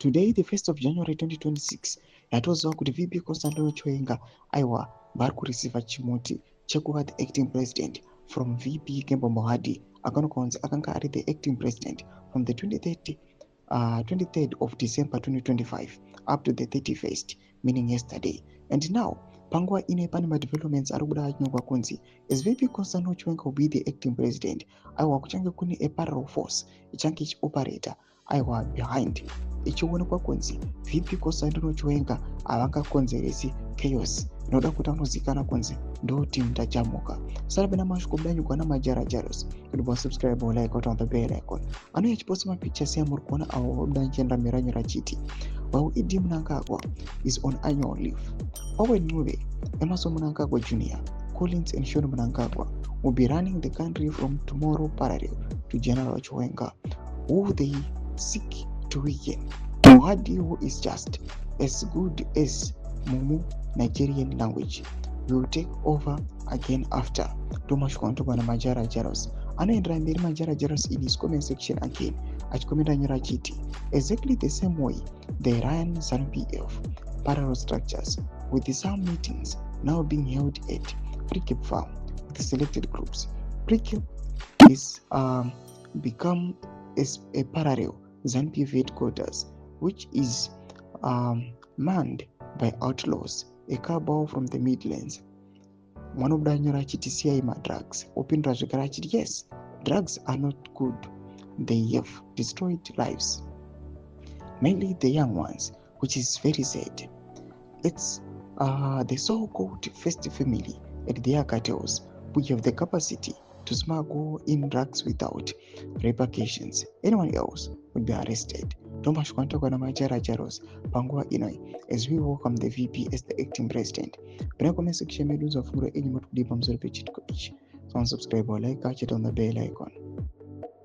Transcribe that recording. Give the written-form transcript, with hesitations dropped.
Today, the 1st of January 2026, yatozwa kuti VP Constantino Chiwenga aiwa vari kurisiva chimuti chekuva the acting president from VP Kembo Mohadi akanonzi akanga ari the acting president from the 23rd of December 2025 up to the 31st, meaning yesterday. And now, panguva ine pane madevelopments ari kuda achinyorwa kunzi as VP Constantino Chiwenga will be the acting president, aiwa kuchange kune a parallel force ichange ichioperator aiwa behind ichionekwa kunzi VP Constantino Chiwenga havangakonzeresi chaos inoda kuti anozivikanwa kunzi ndo team tachamuka. Sara bena mashoko mudanyugwa namajarajaros kuti subscribe like on the bell icon anouya achiposta mapictures yamuri kuona avo vabuda miranyura achiti while Idi Mnangagwa is on annual leave, Owen Nuve, Emerson Mnangagwa Jr., Collins and Sean Mnangagwa will be running the country from tomorrow parallel to General Chiwenga, who they seek to weaken. Mohadi, who is just as good as Mumu Nigerian language, will take over again after Thomas Kwantogana Majara Jaros. Anoendera mberi Majara Jaros in his comment section again achikomenda nyora achiti exactly the same way they run ZANU-PF parallel structures, with some meetings now being held at Pre-Cape Farm with the selected groups. Pre-Cape is become a parallel ZANU-PF headquarters, which is manned by outlaws, a cabal from the Midlands. One of the nyora drugs open rachiti, yes, drugs are not good. They have destroyed lives, mainly the young ones, which is very sad. It's the so-called first family at their cartels which have the capacity to smuggle in drugs without repercussions. Anyone else would be arrested. Thomas Kwantogana Majara Jaros panguva inoi as we welcome the VP as the acting president. Bena comment section meduza funguro enyi matukudipa mzuri pechitiko ichi. So subscribe or like, catch it on the bell icon.